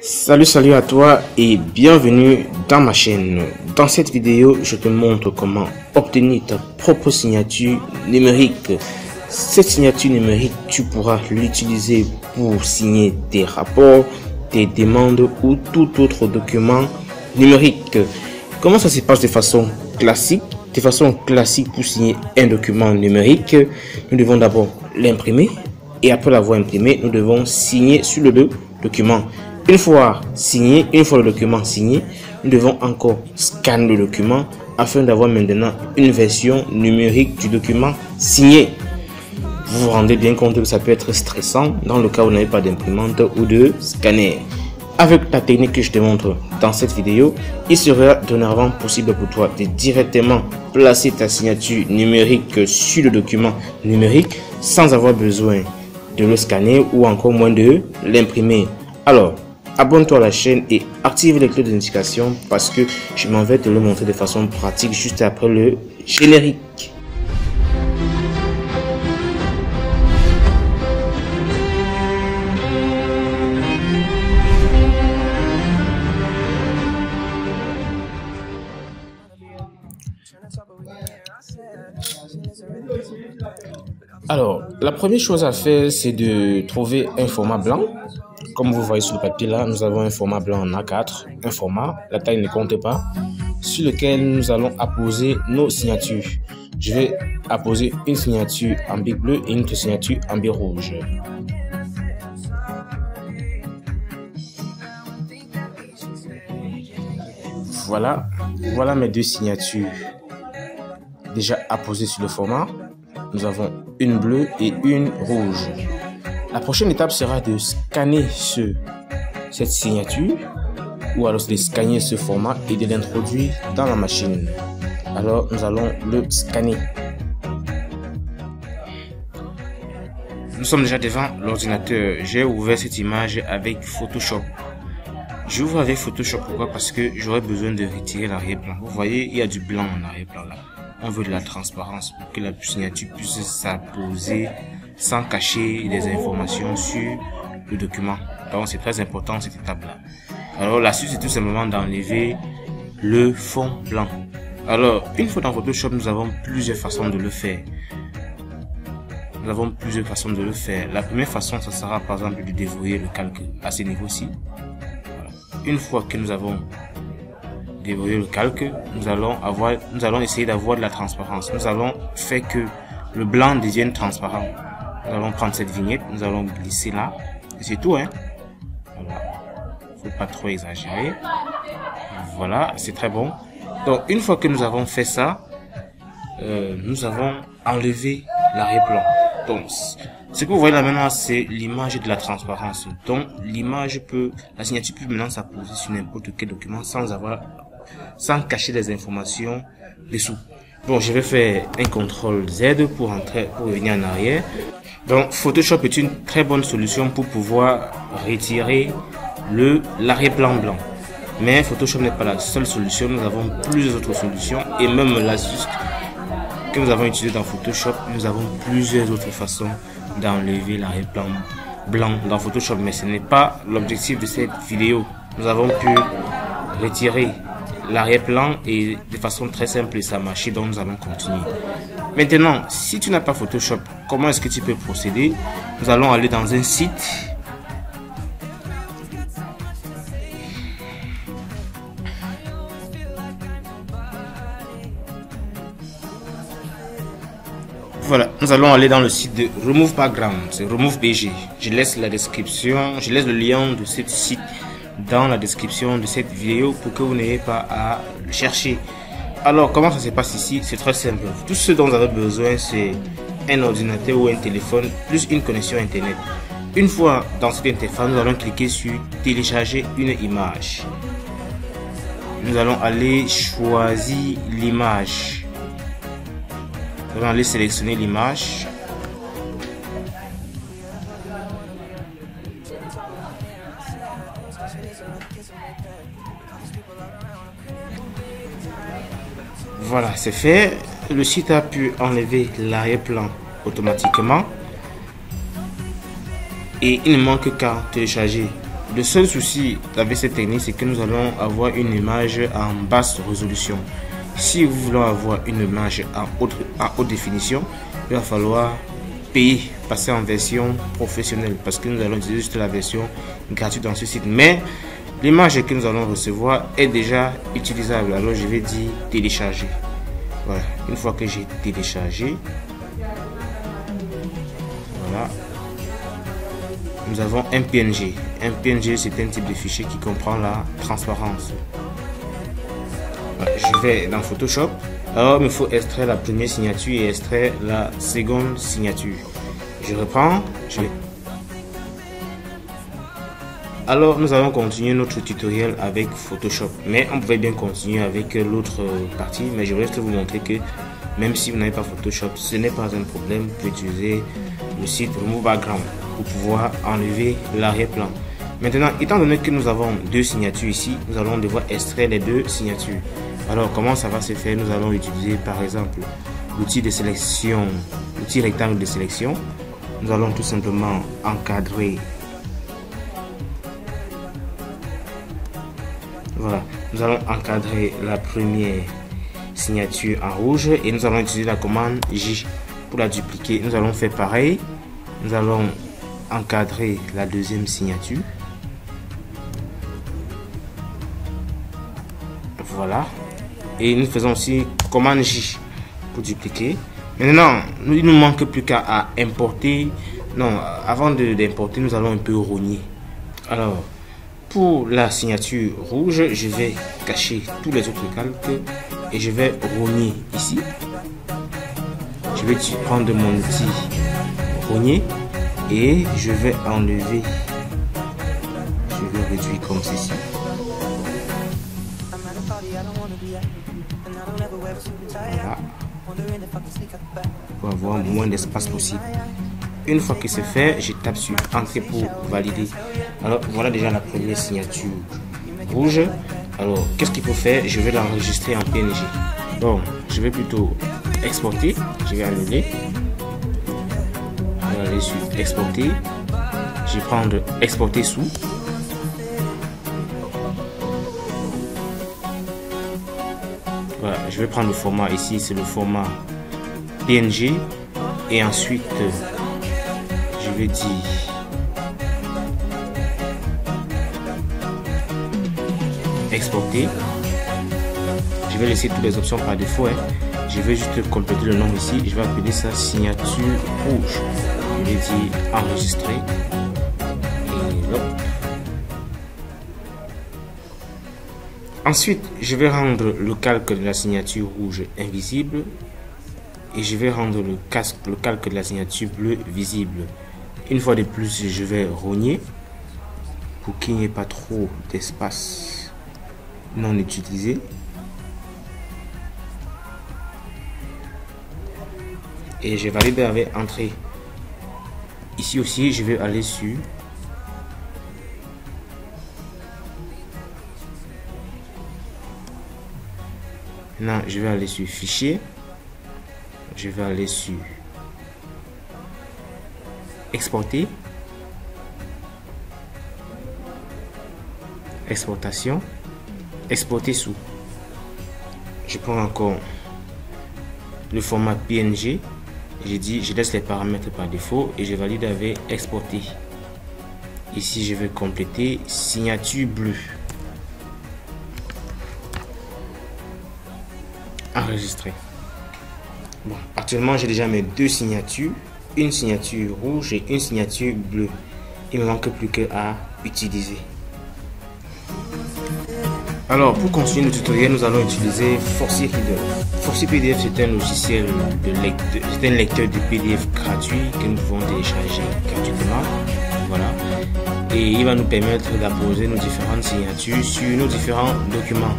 Salut à toi et bienvenue dans ma chaîne. Dans cette vidéo, je te montre comment obtenir ta propre signature numérique. Cette signature numérique, tu pourras l'utiliser pour signer tes rapports, tes demandes ou tout autre document numérique. Comment ça se passe de façon classique? De façon classique, pour signer un document numérique, nous devons d'abord l'imprimer et après l'avoir imprimé, nous devons signer sur le document. Une fois le document signé, nous devons encore scanner le document afin d'avoir maintenant une version numérique du document signé. Vous vous rendez bien compte que ça peut être stressant dans le cas où vous n'avez pas d'imprimante ou de scanner. Avec la technique que je te montre dans cette vidéo, il sera dorénavant possible pour toi de directement placer ta signature numérique sur le document numérique sans avoir besoin de le scanner ou encore moins de l'imprimer. Alors, abonne-toi à la chaîne et active les cloches de notification parce que je m'en vais te le montrer de façon pratique juste après le générique. Alors, la première chose à faire, c'est de trouver un format blanc. Comme vous voyez sur le papier là, nous avons un format blanc en A4, un format, la taille ne compte pas, sur lequel nous allons apposer nos signatures. Je vais apposer une signature en bic bleu et une autre signature en bic rouge. Voilà mes deux signatures déjà apposées sur le format. Nous avons une bleue et une rouge. La prochaine étape sera de scanner cette signature ou alors de scanner ce format et de l'introduire dans la machine. Alors nous allons le scanner. Nous sommes déjà devant l'ordinateur. J'ai ouvert cette image avec Photoshop. J'ouvre avec Photoshop pourquoi? Parce que j'aurais besoin de retirer l'arrière-plan. Vous voyez, il y a du blanc en arrière-plan là. On veut de la transparence pour que la signature puisse s'apposer sans cacher des informations sur le document. Donc c'est très important cette étape-là. Alors l'astuce c'est tout simplement d'enlever le fond blanc. Alors une fois dans Photoshop, nous avons plusieurs façons de le faire. La première façon, ça sera par exemple de déverrouiller le calque à ce niveau-ci. Voilà. Une fois que nous avons déverrouillé le calque, nous allons essayer d'avoir de la transparence. Nous allons faire que le blanc devienne transparent. Nous allons prendre cette vignette, nous allons glisser là, et c'est tout, hein. Voilà. Faut pas trop exagérer. Voilà, c'est très bon. Donc, une fois que nous avons fait ça, nous avons enlevé l'arrière-plan. Donc, ce que vous voyez là maintenant, c'est l'image de la transparence. Donc, la signature peut maintenant s'apposer sur n'importe quel document sans cacher des informations dessous. Bon, je vais faire un CTRL Z pour revenir en arrière. Donc, Photoshop est une très bonne solution pour pouvoir retirer l'arrière-plan blanc. Mais Photoshop n'est pas la seule solution. Nous avons plusieurs autres solutions et même l'astuce que nous avons utilisée dans Photoshop, nous avons plusieurs autres façons d'enlever l'arrière-plan blanc dans Photoshop. Mais ce n'est pas l'objectif de cette vidéo. Nous avons pu retirer l'arrière-plan et de façon très simple et ça a marché, donc nous allons continuer. Maintenant, si tu n'as pas Photoshop, comment est-ce que tu peux procéder? Nous allons aller dans un site. Voilà, nous allons aller dans le site de Remove Background, c'est Remove BG. Je laisse le lien de ce site dans la description de cette vidéo pour que vous n'ayez pas à le chercher. Alors comment ça se passe ici? C'est très simple. Tout ce dont vous avez besoin, c'est un ordinateur ou un téléphone plus une connexion internet. Une fois dans cette interface, nous allons cliquer sur télécharger une image. Nous allons aller choisir l'image. Nous allons aller sélectionner l'image. Voilà, c'est fait. Le site a pu enlever l'arrière-plan automatiquement. Et il ne manque qu'à télécharger Le seul souci avec cette technique, c'est que nous allons avoir une image en basse résolution. Si vous voulez avoir une image en haute définition, il va falloir payer, passer en version professionnelle, parce que nous allons utiliser juste la version gratuite dans ce site. Mais l'image que nous allons recevoir est déjà utilisable. Alors je vais dire télécharger. Voilà. Une fois que j'ai téléchargé, voilà, nous avons un PNG. Un PNG, c'est un type de fichier qui comprend la transparence. Voilà. Je vais dans Photoshop. Alors, il me faut extraire la première signature et extraire la seconde signature. Je reprends. Alors, nous allons continuer notre tutoriel avec Photoshop. Mais on pouvait bien continuer avec l'autre partie. Mais je voulais juste vous montrer que même si vous n'avez pas Photoshop, ce n'est pas un problème. Vous pouvez utiliser le site Remove Background pour pouvoir enlever l'arrière-plan. Maintenant, étant donné que nous avons deux signatures ici, nous allons devoir extraire les deux signatures. Alors, comment ça va se faire? Nous allons utiliser par exemple l'outil de sélection, l'outil rectangle de sélection. Nous allons tout simplement encadrer. Voilà, nous allons encadrer la première signature en rouge et nous allons utiliser la commande J pour la dupliquer. Nous allons faire pareil. Nous allons encadrer la deuxième signature. Voilà. Et nous faisons aussi commande J pour dupliquer. Maintenant, il ne nous manque plus qu'à importer. Non, avant d'importer, nous allons un peu rogner. Alors, pour la signature rouge, je vais cacher tous les autres calques et je vais rogner ici. Je vais prendre mon outil rogner et je vais enlever. Je vais réduire comme ceci. Voilà. Pour avoir moins d'espace possible. Une fois que c'est fait, je tape sur Entrée pour valider. Alors voilà déjà la première signature rouge. Alors qu'est-ce qu'il faut faire? Je vais l'enregistrer en PNG. Donc je vais plutôt exporter. Je vais annuler. Je vais aller sur exporter. Je vais prendre exporter sous. Voilà, je vais prendre le format ici, c'est le format PNG et ensuite je vais dire exporter. Je vais laisser toutes les options par défaut. Je vais juste compléter le nom ici. Je vais appeler ça signature rouge. Je vais dire enregistrer. Et hop. Ensuite, je vais rendre le calque de la signature rouge invisible et je vais rendre le calque de la signature bleue visible. Une fois de plus, je vais rogner pour qu'il n'y ait pas trop d'espace non utilisé. Et je valide avec entrée. Ici aussi, je vais aller sur maintenant, je vais aller sur fichier. Je vais aller sur exporter, exportation, exporter sous. Je prends encore le format PNG. Je dis, je laisse les paramètres par défaut et je valide avec exporter. Ici, je vais compléter signature bleue. Enregistrer. Bon, actuellement, j'ai déjà mes deux signatures, une signature rouge et une signature bleue. Il ne me manque plus qu'à utiliser. Alors, pour continuer le tutoriel, nous allons utiliser Forcy Reader. Forcy PDF, c'est un logiciel c'est un lecteur de PDF gratuit que nous pouvons télécharger gratuitement. Voilà. Et il va nous permettre d'apposer nos différentes signatures sur nos différents documents.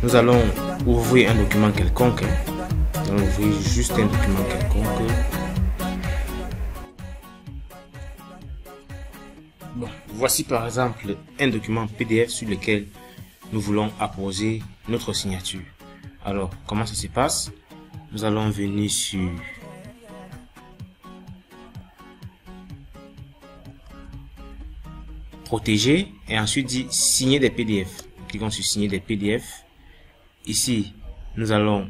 Nous allons ouvrir un document quelconque. Nous allons ouvrir juste un document quelconque. Bon, voici par exemple un document PDF sur lequel nous voulons apposer notre signature. Alors, comment ça se passe? Nous allons venir sur protéger et ensuite dit signer des PDF. Cliquons sur signer des PDF. Ici, nous allons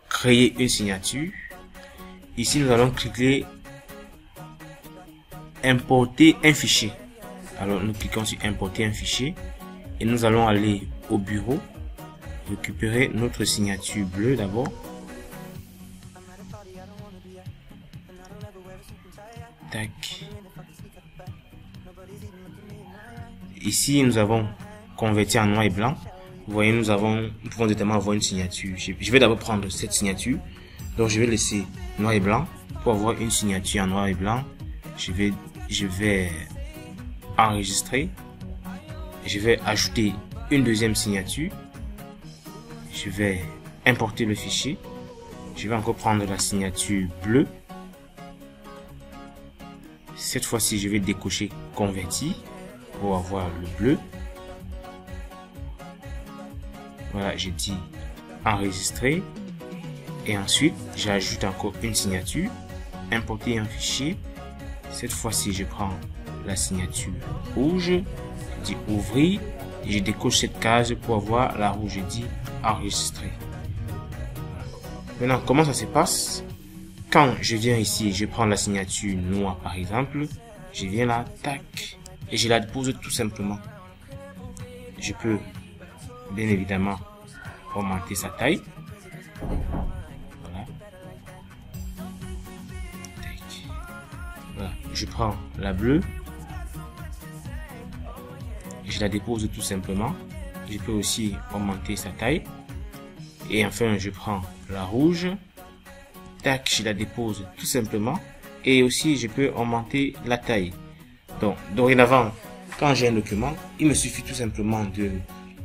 créer une signature. Ici, nous allons cliquer importer un fichier. Alors, nous cliquons sur importer un fichier et nous allons aller au bureau, récupérer notre signature bleue d'abord. Tac. Ici, nous avons converti en noir et blanc. Vous voyez, nous pouvons directement avoir une signature. Je vais d'abord prendre cette signature. Donc, je vais laisser noir et blanc pour avoir une signature en noir et blanc. Je vais enregistrer. Je vais ajouter une deuxième signature. Je vais importer le fichier. Je vais encore prendre la signature bleue. Cette fois-ci, je vais décocher converti pour avoir le bleu. Voilà, j'ai dit enregistrer. Et ensuite, j'ajoute encore une signature. Importer un fichier. Cette fois-ci, je prends la signature rouge. Je dis ouvrir. Et je décoche cette case pour avoir la rouge. Je dis enregistrer. Maintenant, comment ça se passe? Quand je viens ici, je prends la signature noire par exemple. Je viens là, tac. Et je la dépose tout simplement. Je peux bien évidemment augmenter sa taille. Voilà. Tac. Voilà. Je prends la bleue. Je la dépose tout simplement. Je peux aussi augmenter sa taille. Et enfin, je prends la rouge. Tac, je la dépose tout simplement. Et aussi, je peux augmenter la taille. Donc, dorénavant, quand j'ai un document, il me suffit tout simplement de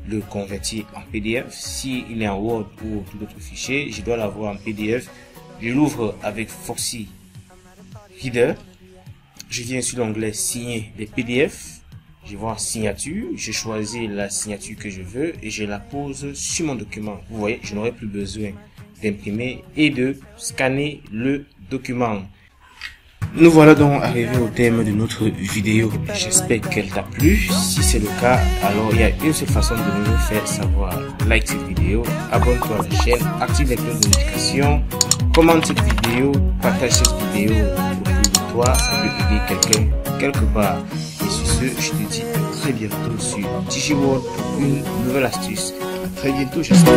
le convertir en PDF. S'il est en Word ou tout autre fichier, je dois l'avoir en PDF. Je l'ouvre avec Foxy Reader. Je viens sur l'onglet signer des PDF. Je vois signature. Je choisis la signature que je veux et je la pose sur mon document. Vous voyez, je n'aurai plus besoin d'imprimer et de scanner le document. Nous voilà donc arrivés au terme de notre vidéo. J'espère qu'elle t'a plu. Si c'est le cas, alors il y a une seule façon de nous faire savoir. Like cette vidéo, abonne-toi à la chaîne, active les cloches de notification, commente cette vidéo, partage cette vidéo autour de toi, ça peut aider quelqu'un quelque part. Et sur ce, je te dis à très bientôt sur DigiWorld pour une nouvelle astuce. À très bientôt, j'espère.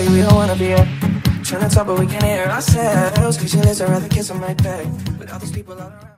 We don't wanna be at. Trying to talk but we can't hear ourselves. Cause you listen, rather kiss on my back. With all these people all around.